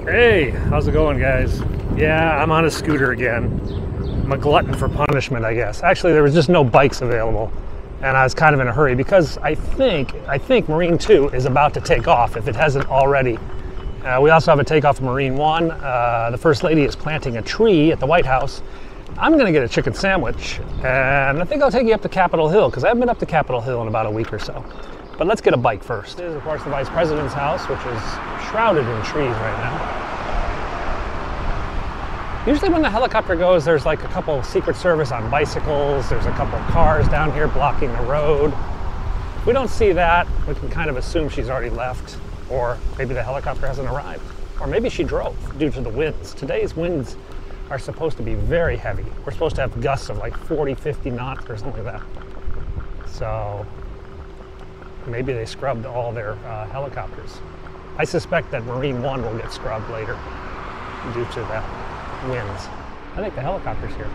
Hey, how's it going, guys? Yeah, I'm on a scooter again. I'm a glutton for punishment, I guess. Actually, there was just no bikes available, and I was kind of in a hurry because I think Marine 2 is about to take off if it hasn't already. We also have a takeoff of Marine 1. The First Lady is planting a tree at the White House. I'm going to get a chicken sandwich, and I think I'll take you up to Capitol Hill because I haven't been up to Capitol Hill in about a week or so. But let's get a bike first. This is, of course, the Vice President's house, which is shrouded in trees right now. Usually when the helicopter goes, there's like a couple Secret Service on bicycles. There's a couple cars down here blocking the road. If we don't see that, we can kind of assume she's already left, or maybe the helicopter hasn't arrived, or maybe she drove due to the winds. Today's winds are supposed to be very heavy. We're supposed to have gusts of like 40, 50 knots or something like that. So maybe they scrubbed all their helicopters. I suspect that Marine 1 will get scrubbed later due to the winds. I think the helicopter's here.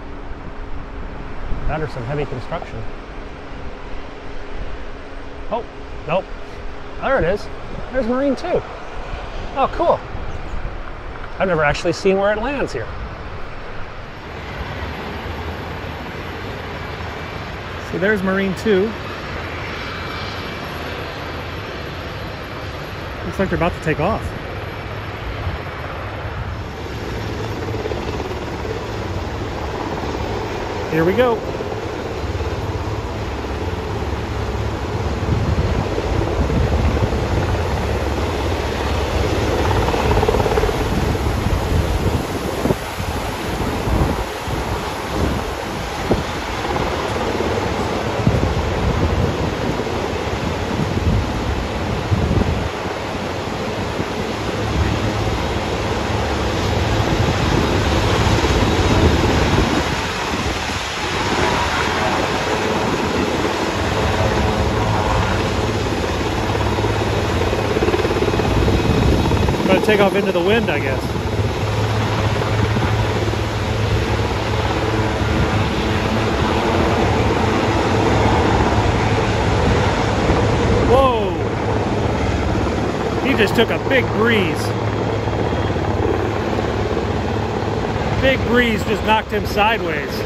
That or some heavy construction. Oh, nope. There it is. There's Marine 2. Oh, cool. I've never actually seen where it lands here. So there's Marine 2. Looks like they're about to take off. Here we go. Take off into the wind, I guess. Whoa! He just took a big breeze. Big breeze just knocked him sideways.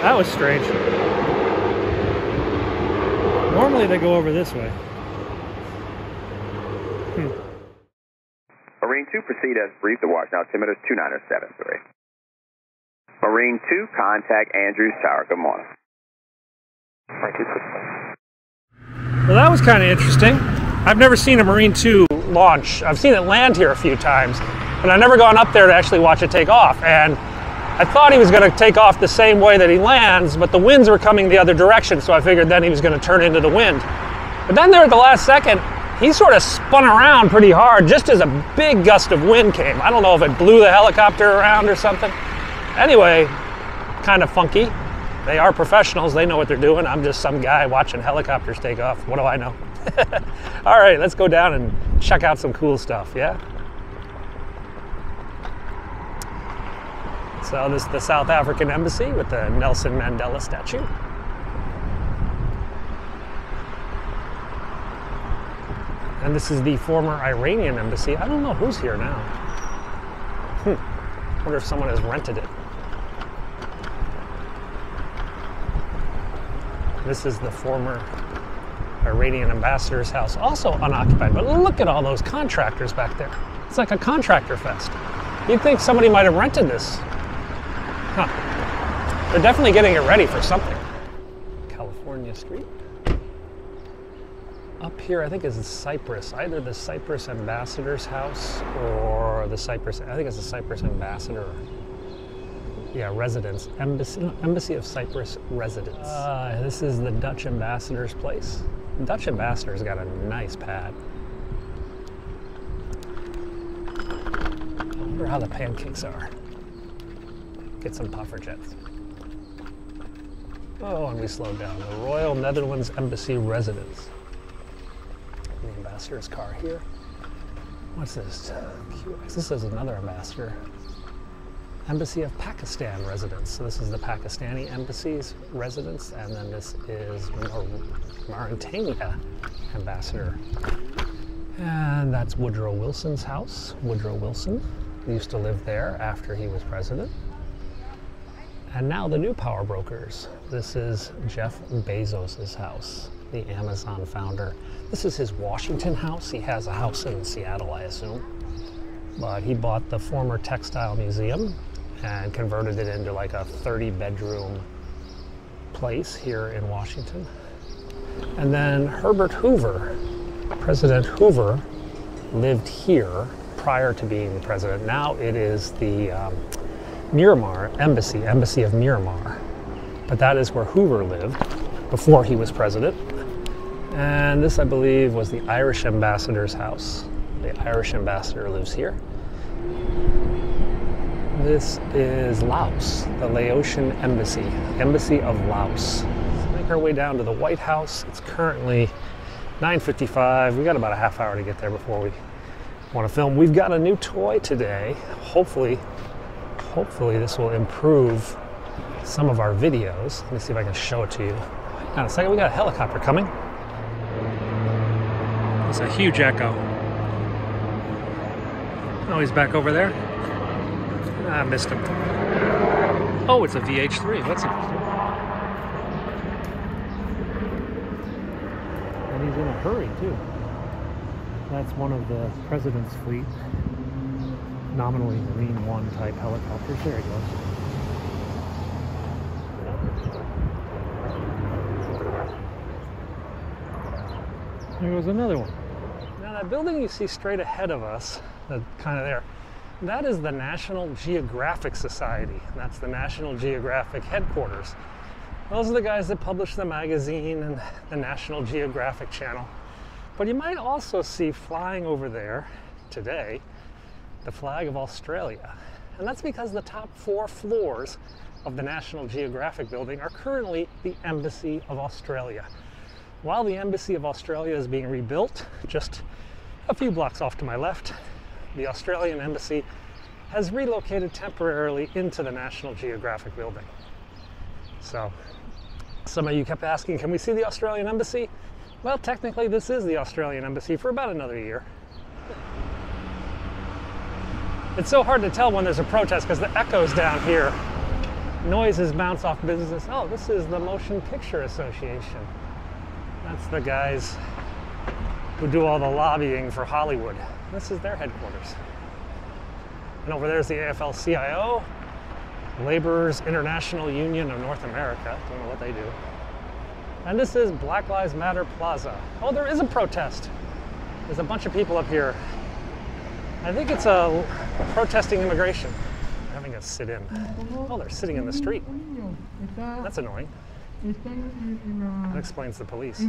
That was strange. Normally they go over this way. Marine 2, proceed as briefed. The watch now altimeter 2973. Marine 2, contact Andrews Tower. Good morning. Well, that was kind of interesting. I've never seen a Marine 2 launch. I've seen it land here a few times, but I've never gone up there to actually watch it take off. And I thought he was going to take off the same way that he lands, but the winds were coming the other direction, so I figured then he was going to turn into the wind. But then there at the last second, he sort of spun around pretty hard just as a big gust of wind came. I don't know if it blew the helicopter around or something. Anyway, kind of funky. They are professionals, they know what they're doing. I'm just some guy watching helicopters take off. What do I know? All right, let's go down and check out some cool stuff, yeah? So this is the South African Embassy with the Nelson Mandela statue. And this is the former Iranian embassy. I don't know who's here now. I wonder if someone has rented it. This is the former Iranian ambassador's house, also unoccupied. But look at all those contractors back there. It's like a contractor fest. You'd think somebody might have rented this. Huh. They're definitely getting it ready for something. California Street. Up here, I think is Cyprus. Either the Cyprus ambassador's house or the Cyprus, I think it's the Cyprus ambassador. Yeah, residence. Embassy of Cyprus residence. This is the Dutch ambassador's place. The Dutch ambassador's got a nice pad. I wonder how the pancakes are. Get some puffer jets. Oh, and we slowed down. The Royal Netherlands Embassy Residence. The ambassador's car here. What's this? QX. This is another ambassador. Embassy of Pakistan residence. So this is the Pakistani embassy's residence, and then this is Mauritania ambassador. And that's Woodrow Wilson's house. Woodrow Wilson used to live there after he was president. And now the new power brokers. This is Jeff Bezos's house, the Amazon founder. This is his Washington house. He has a house in Seattle, I assume. But he bought the former textile museum and converted it into like a 30-bedroom place here in Washington. And then Herbert Hoover, President Hoover, lived here prior to being the president. Now it is the Miramar Embassy of Miramar. But that is where Hoover lived before he was president. And this, I believe, was the Irish ambassador's house. The Irish ambassador lives here. This is Laos, the Laotian embassy, Embassy of Laos. Let's make our way down to the White House. It's currently 9:55. We got about a half hour to get there before we want to film. We've got a new toy today. Hopefully this will improve some of our videos. Let me see if I can show it to you. Hang on a second, we got a helicopter coming. It's a huge echo. Oh, he's back over there. I missed him. Oh, it's a VH-3. That's interesting. And he's in a hurry, too. That's one of the President's fleet, nominally Marine One type helicopters. There he goes. There goes another one. Now that building you see straight ahead of us, that kind of there, that is the National Geographic Society. That's the National Geographic headquarters. Those are the guys that publish the magazine and the National Geographic Channel. But you might also see flying over there today the flag of Australia. And that's because the top 4 floors of the National Geographic building are currently the Embassy of Australia. While the Embassy of Australia is being rebuilt, just a few blocks off to my left, the Australian Embassy has relocated temporarily into the National Geographic building. So, some of you kept asking, can we see the Australian Embassy? Well, technically this is the Australian Embassy for about another year. It's so hard to tell when there's a protest because the echoes down here. Noises bounce off businesses. Oh, this is the Motion Picture Association. That's the guys who do all the lobbying for Hollywood. This is their headquarters. And over there's the AFL-CIO, Laborers International Union of North America. Don't know what they do. And this is Black Lives Matter Plaza. Oh, there is a protest. There's a bunch of people up here. I think it's protesting immigration. They're having us sit in. Oh, they're sitting in the street. That's annoying. That explains the police.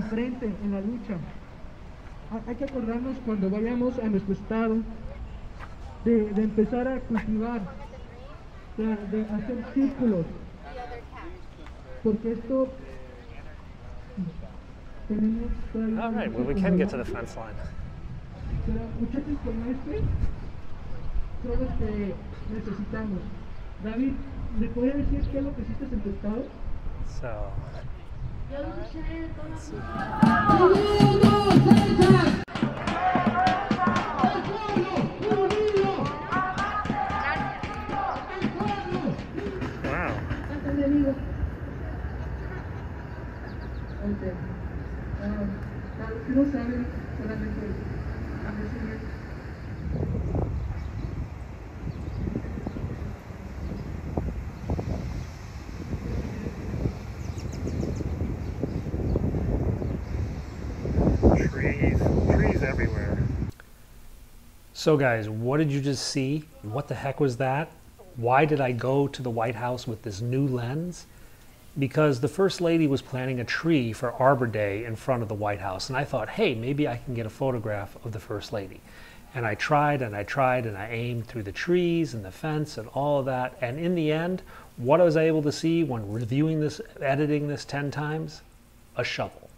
Hay que acordarnos cuando vayamos a nuestro estado de empezar a cultivar, de hacer círculos, porque esto tenemos. All right, well, we can get to the fence line. Pero muchachos como este son los que necesitamos. David, ¿me puede decir qué es lo que hiciste en tu estado? So. Trees everywhere. So guys, what did you just see? What the heck was that? Why did I go to the White House with this new lens? Because the First Lady was planting a tree for Arbor Day in front of the White House, and I thought, hey, maybe I can get a photograph of the First Lady. And I tried and I tried and I aimed through the trees and the fence and all of that, and in the end, what I was able to see when reviewing this, editing this 10 times? A shovel.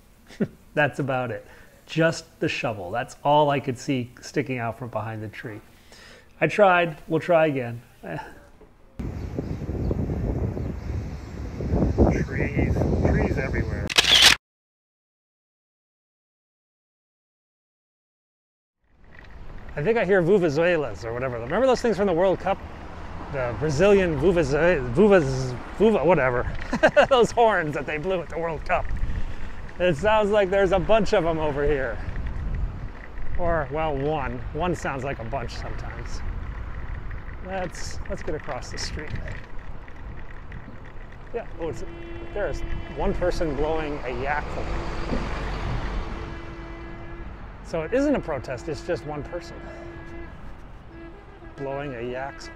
That's about it. Just the shovel. That's all I could see sticking out from behind the tree. I tried. We'll try again. trees. Trees everywhere. I think I hear vuvuzelas or whatever. Remember those things from the World Cup? The Brazilian whatever. Those horns that they blew at the World Cup. It sounds like there's a bunch of them over here. Or, well, one. One sounds like a bunch sometimes. Let's get across the street. Yeah, oh, there's one person blowing a yak horn. So it isn't a protest, it's just one person blowing a yak's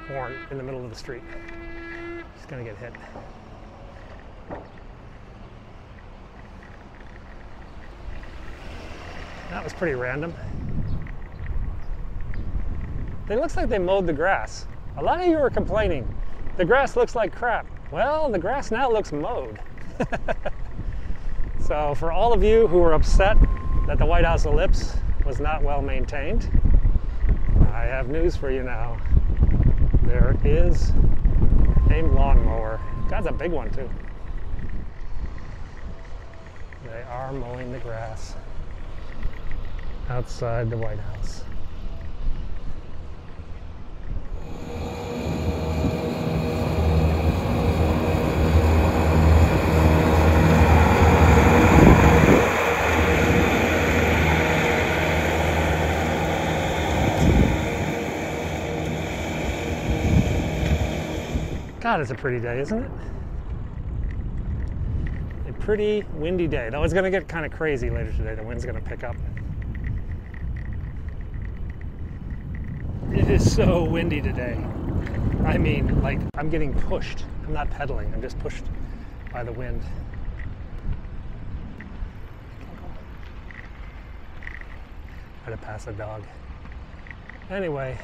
horn in the middle of the street. He's gonna get hit. That was pretty random. It looks like they mowed the grass. A lot of you are complaining, the grass looks like crap. Well, the grass now looks mowed. So for all of you who were upset that the White House Ellipse was not well maintained, I have news for you now. There is a lawnmower. God's a big one too. They are mowing the grass outside the White House. God, it's a pretty day, isn't it? A pretty windy day. Though it's going to get kind of crazy later today. The wind's going to pick up. It is so windy today. I mean, like, I'm getting pushed. I'm not pedaling. I'm just pushed by the wind. Try to pass a dog. Anyway.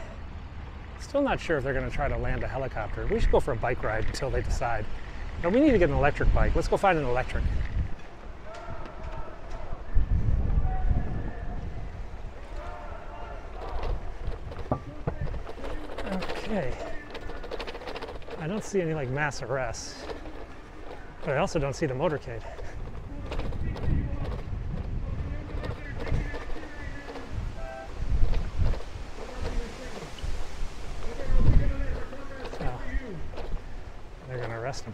Still not sure if they're going to try to land a helicopter. We should go for a bike ride until they decide. No, we need to get an electric bike. Let's go find an electric. Okay. I don't see any like mass arrests, but I also don't see the motorcade. Arrest him.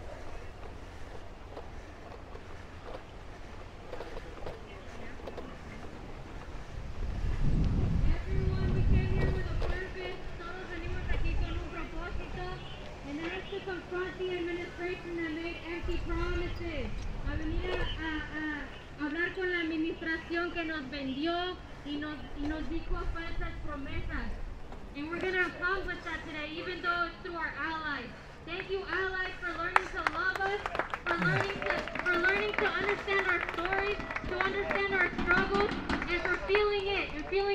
Everyone, we came here with a purpose. Todos venimos aquí con un propósito, and that is to confront the administration that made empty promises. A venir a hablar con la administración que nos vendió y nos dijo falsas promesas. And we're going to accomplish that today, even though it's through our allies. Thank you, allies, for learning to love us, for learning to understand our stories, to understand our struggles, and for feeling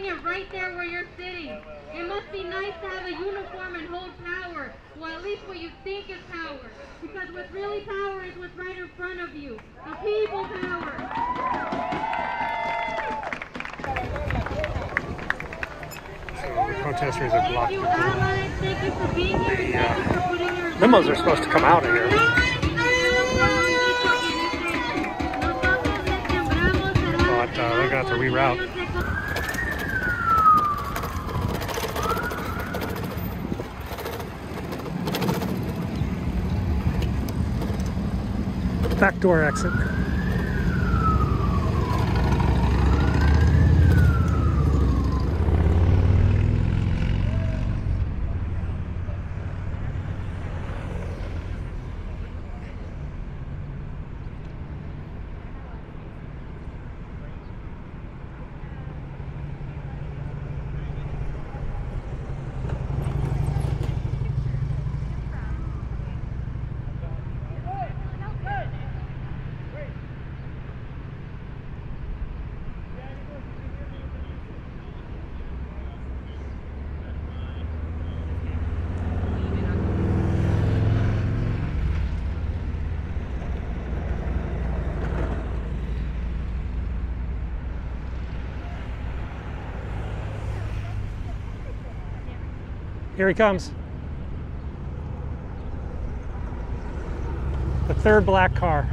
it right there where you're sitting. It must be nice to have a uniform and hold power, or at least what you think is power, because what's really power is what's right in front of you, the people power. Protesters have blocked the allies. Thank you for being here. Thank you for putting your limos are supposed to come out of here. But they're going to have to reroute. Backdoor exit. Here he comes. The third black car.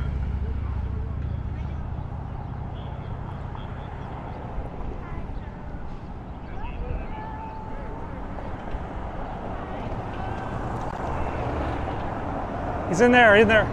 He's in there, in there.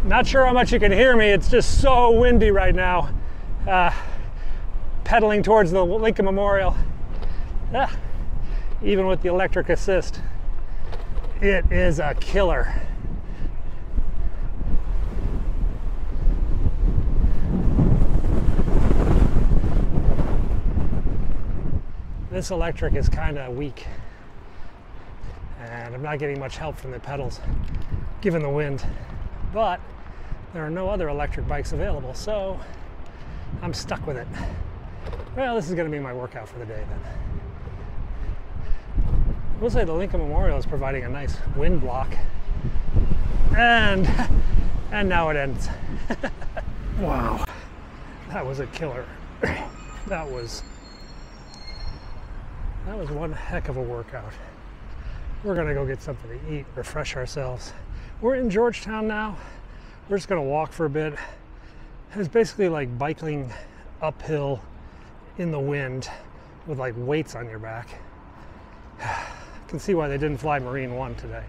Not sure how much you can hear me. It's just so windy right now. Pedaling towards the Lincoln Memorial. Even with the electric assist, it is a killer. This electric is kind of weak, and I'm not getting much help from the pedals given the wind, but there are no other electric bikes available, so I'm stuck with it. Well, this is going to be my workout for the day then. We'll say the Lincoln Memorial is providing a nice wind block, and now it ends. Wow, that was a killer. That was one heck of a workout. We're gonna go get something to eat, refresh ourselves. We're in Georgetown now. We're just gonna walk for a bit. It's basically like biking uphill in the wind with like weights on your back. You can see why they didn't fly Marine 1 today.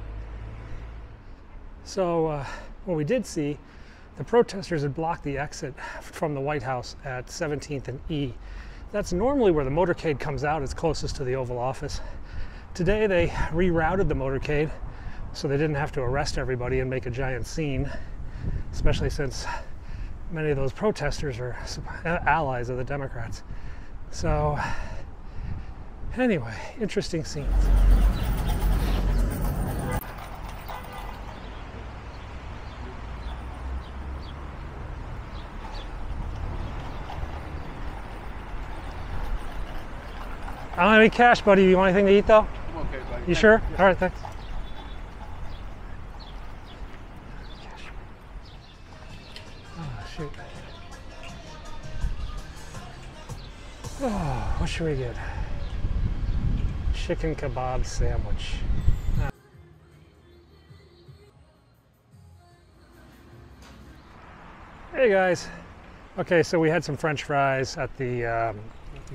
So what we did see, the protesters had blocked the exit from the White House at 17th and E. That's normally where the motorcade comes out. It's closest to the Oval Office. Today they rerouted the motorcade so they didn't have to arrest everybody and make a giant scene, especially since many of those protesters are allies of the Democrats. So anyway, interesting scenes. I don't have any cash, buddy. You want anything to eat, though? I'm okay, buddy. You sure? Yeah. All right, thanks. Cash. Oh, shoot. Oh, what should we get? Chicken kebab sandwich. Hey, guys. Okay, so we had some French fries at the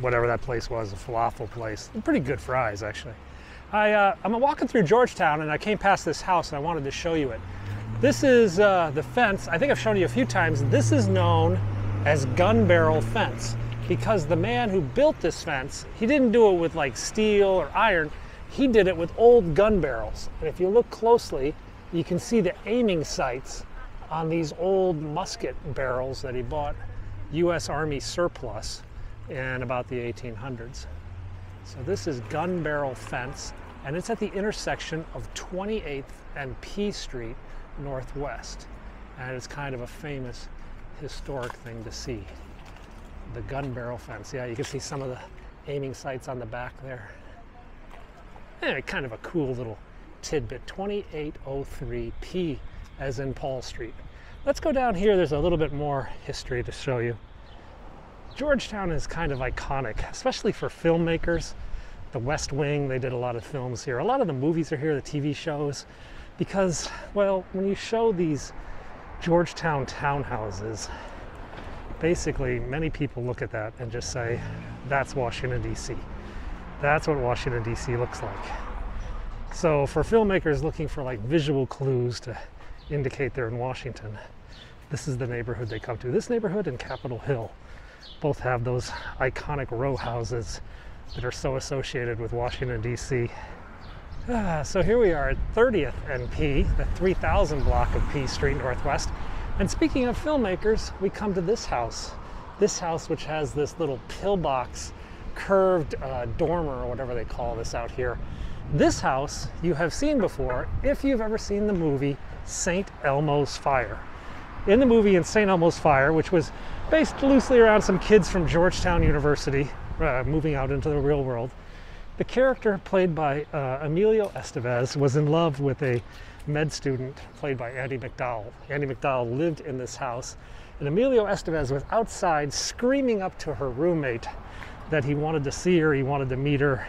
whatever that place was, the falafel place. Pretty good fries, actually. I'm walking through Georgetown and I came past this house and I wanted to show you it. This is the fence. I think I've shown you a few times. This is known as gun barrel fence because the man who built this fence, he didn't do it with like steel or iron. He did it with old gun barrels. And if you look closely, you can see the aiming sights on these old musket barrels that he bought, US Army surplus, in about the 1800s. So this is gun barrel fence, and it's at the intersection of 28th and P Street Northwest. And it's kind of a famous historic thing to see. The gun barrel fence. Yeah, you can see some of the aiming sights on the back there. Anyway, kind of a cool little tidbit. 2803 P as in Paul Street. Let's go down here. There's a little bit more history to show you. Georgetown is kind of iconic, especially for filmmakers. The West Wing, they did a lot of films here. A lot of the movies are here, the TV shows, because, well, when you show these Georgetown townhouses, basically many people look at that and just say, that's Washington, D.C. That's what Washington, D.C. looks like. So for filmmakers looking for like visual clues to indicate they're in Washington, this is the neighborhood they come to. This neighborhood and Capitol Hill both have those iconic row houses that are so associated with Washington, D.C. So here we are at 30th and P, the 3000 block of P Street Northwest. And speaking of filmmakers, we come to this house which has this little pillbox curved dormer, or whatever they call this out here. This house you have seen before if you've ever seen the movie St. Elmo's Fire. In the movie in St. Elmo's Fire, which was based loosely around some kids from Georgetown University moving out into the real world, the character played by Emilio Estevez was in love with a med student played by Andy McDowell. Andy McDowell lived in this house, and Emilio Estevez was outside screaming up to her roommate that he wanted to see her, he wanted to meet her.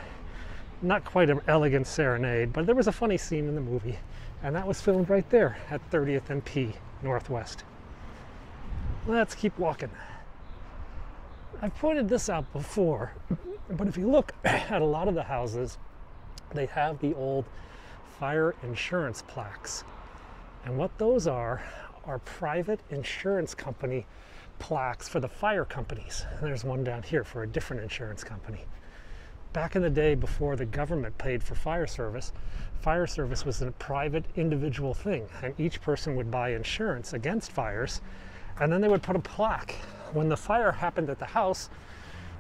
Not quite an elegant serenade, but there was a funny scene in the movie, and that was filmed right there at 30th and P Northwest. Let's keep walking. I've pointed this out before, but if you look at a lot of the houses, they have the old fire insurance plaques. And what those are private insurance company plaques for the fire companies. And there's one down here for a different insurance company. Back in the day, before the government paid for fire service was a private individual thing, and each person would buy insurance against fires, and then they would put a plaque. When the fire happened at the house,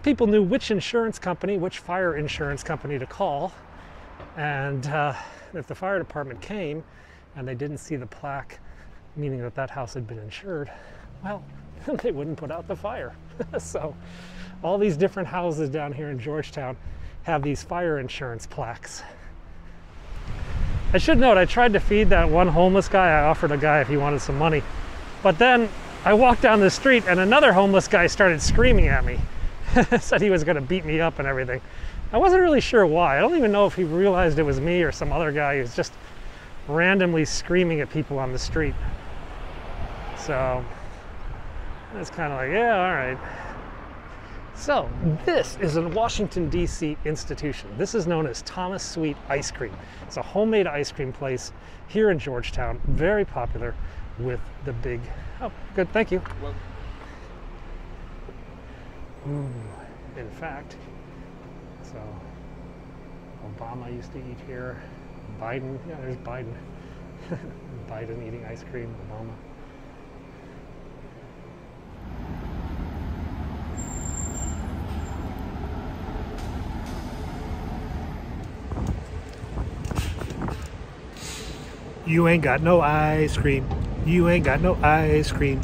people knew which insurance company, which fire insurance company to call, and if the fire department came and they didn't see the plaque, meaning that that house had been insured, well, they wouldn't put out the fire. So all these different houses down here in Georgetown have these fire insurance plaques. I should note, I tried to feed that one homeless guy. I offered a guy if he wanted some money. But then I walked down the street and another homeless guy started screaming at me. Said he was going to beat me up and everything. I wasn't really sure why. I don't even know if he realized it was me or some other guy who's just randomly screaming at people on the street. So it's kind of like, yeah, all right. So this is a Washington, D.C. institution. This is known as Thomas Sweet Ice Cream. It's a homemade ice cream place here in Georgetown, very popular with the big, oh, good, thank you. Well, Ooh, in fact, so Obama used to eat here. Biden, yeah, there's Biden. Biden eating ice cream, Obama. You ain't got no ice cream. You ain't got no ice cream.